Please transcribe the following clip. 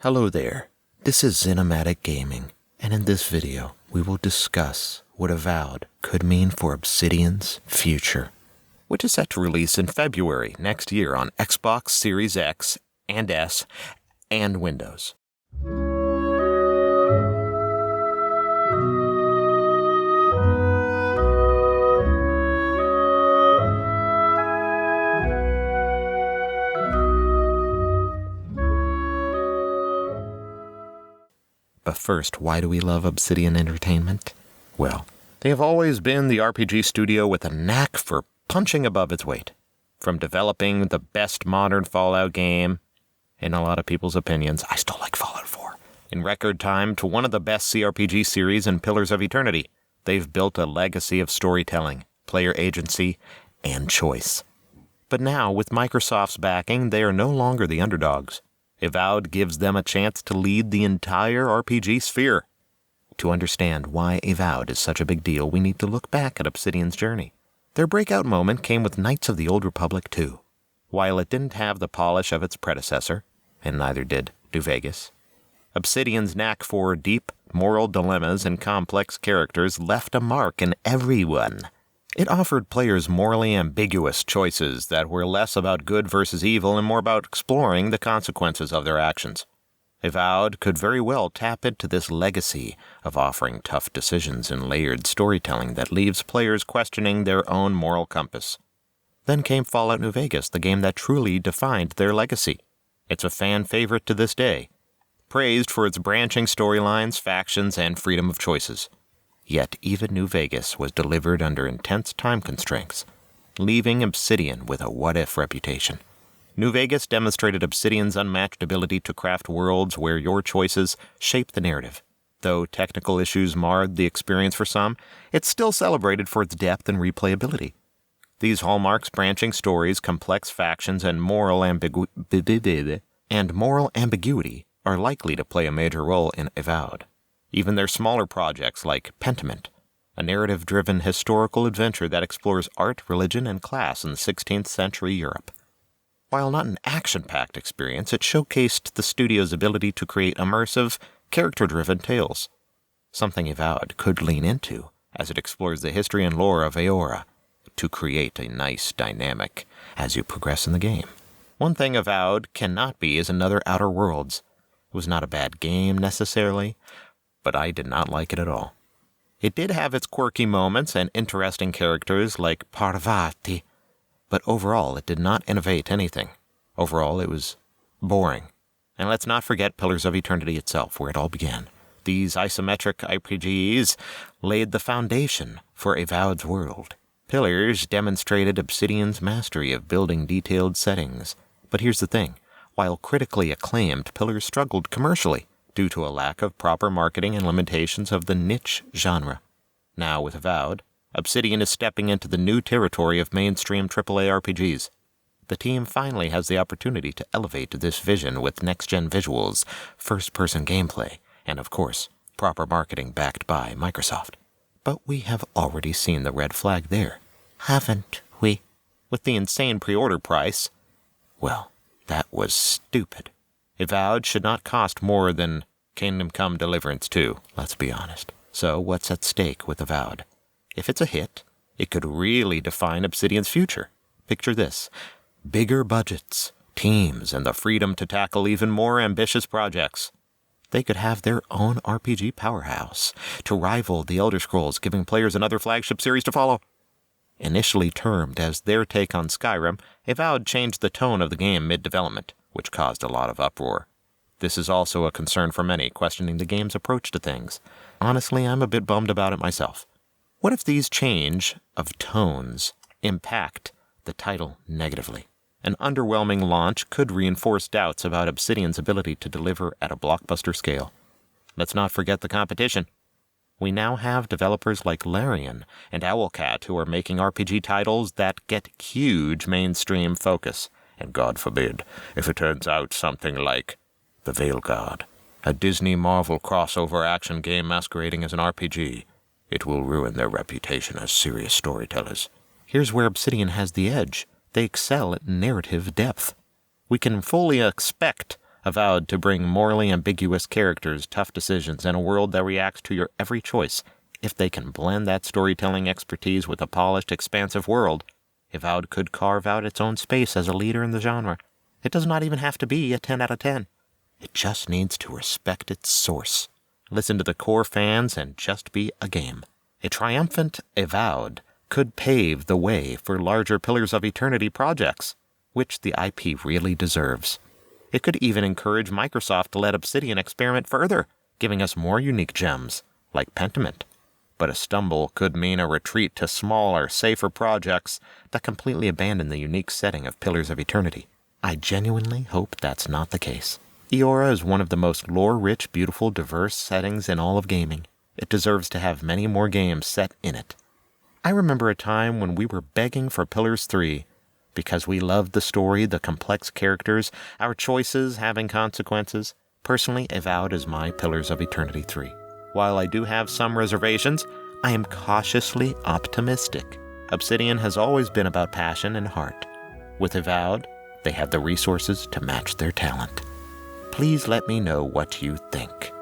Hello there, this is Cinematic Gaming, and in this video, we will discuss what Avowed could mean for Obsidian's future, which is set to release in February next year on Xbox Series X and S and Windows. But first, why do we love Obsidian Entertainment? Well, they have always been the RPG studio with a knack for punching above its weight. From developing the best modern Fallout game, in a lot of people's opinions, I still like Fallout 4, in record time, to one of the best CRPG series in Pillars of Eternity, they've built a legacy of storytelling, player agency, and choice. But now, with Microsoft's backing, they are no longer the underdogs. Avowed gives them a chance to lead the entire RPG sphere. To understand why Avowed is such a big deal, we need to look back at Obsidian's journey. Their breakout moment came with Knights of the Old Republic 2. While it didn't have the polish of its predecessor, and neither did New Vegas, Obsidian's knack for deep moral dilemmas and complex characters left a mark in everyone. It offered players morally ambiguous choices that were less about good versus evil and more about exploring the consequences of their actions. Avowed could very well tap into this legacy of offering tough decisions and layered storytelling that leaves players questioning their own moral compass. Then came Fallout New Vegas, the game that truly defined their legacy. It's a fan favorite to this day, praised for its branching storylines, factions, and freedom of choices. Yet even New Vegas was delivered under intense time constraints, leaving Obsidian with a what-if reputation. New Vegas demonstrated Obsidian's unmatched ability to craft worlds where your choices shape the narrative. Though technical issues marred the experience for some, it's still celebrated for its depth and replayability. These hallmarks, branching stories, complex factions, and moral ambiguity are likely to play a major role in Avowed. Even their smaller projects like Pentiment, a narrative-driven historical adventure that explores art, religion, and class in 16th century Europe. While not an action-packed experience, it showcased the studio's ability to create immersive, character-driven tales, something Avowed could lean into as it explores the history and lore of Aora to create a nice dynamic as you progress in the game. One thing Avowed cannot be is another Outer Worlds. It was not a bad game necessarily, but I did not like it at all. It did have its quirky moments and interesting characters like Parvati, but overall it did not innovate anything. Overall it was boring. And let's not forget Pillars of Eternity itself, where it all began. These isometric RPGs laid the foundation for Avowed's world. Pillars demonstrated Obsidian's mastery of building detailed settings. But here's the thing, while critically acclaimed, Pillars struggled commercially, due to a lack of proper marketing and limitations of the niche genre. Now with Avowed, Obsidian is stepping into the new territory of mainstream AAA RPGs. The team finally has the opportunity to elevate this vision with next-gen visuals, first-person gameplay, and of course, proper marketing backed by Microsoft. But we have already seen the red flag there, haven't we? With the insane pre-order price. Well, that was stupid. Avowed should not cost more than Kingdom Come Deliverance 2, let's be honest. So what's at stake with Avowed? If it's a hit, it could really define Obsidian's future. Picture this: bigger budgets, teams, and the freedom to tackle even more ambitious projects. They could have their own RPG powerhouse to rival The Elder Scrolls, giving players another flagship series to follow. Initially termed as their take on Skyrim, Avowed changed the tone of the game mid-development, which caused a lot of uproar. This is also a concern for many, questioning the game's approach to things. Honestly, I'm a bit bummed about it myself. What if these change of tones impact the title negatively? An underwhelming launch could reinforce doubts about Obsidian's ability to deliver at a blockbuster scale. Let's not forget the competition. We now have developers like Larian and Owlcat who are making RPG titles that get huge mainstream focus. And God forbid, if it turns out something like The Veil Guard, a Disney-Marvel crossover action game masquerading as an RPG, it will ruin their reputation as serious storytellers. Here's where Obsidian has the edge. They excel at narrative depth. We can fully expect Avowed to bring morally ambiguous characters, tough decisions, and a world that reacts to your every choice. If they can blend that storytelling expertise with a polished, expansive world, Avowed could carve out its own space as a leader in the genre. It does not even have to be a 10 out of 10. It just needs to respect its source, listen to the core fans, and just be a game. A triumphant Avowed could pave the way for larger Pillars of Eternity projects, which the IP really deserves. It could even encourage Microsoft to let Obsidian experiment further, giving us more unique gems, like Pentiment. But a stumble could mean a retreat to smaller, safer projects that completely abandon the unique setting of Pillars of Eternity. I genuinely hope that's not the case. Eora is one of the most lore-rich, beautiful, diverse settings in all of gaming. It deserves to have many more games set in it. I remember a time when we were begging for Pillars 3, because we loved the story, the complex characters, our choices having consequences. Personally, Avowed is my Pillars of Eternity 3. While I do have some reservations, I am cautiously optimistic. Obsidian has always been about passion and heart. With Avowed, they have the resources to match their talent. Please let me know what you think.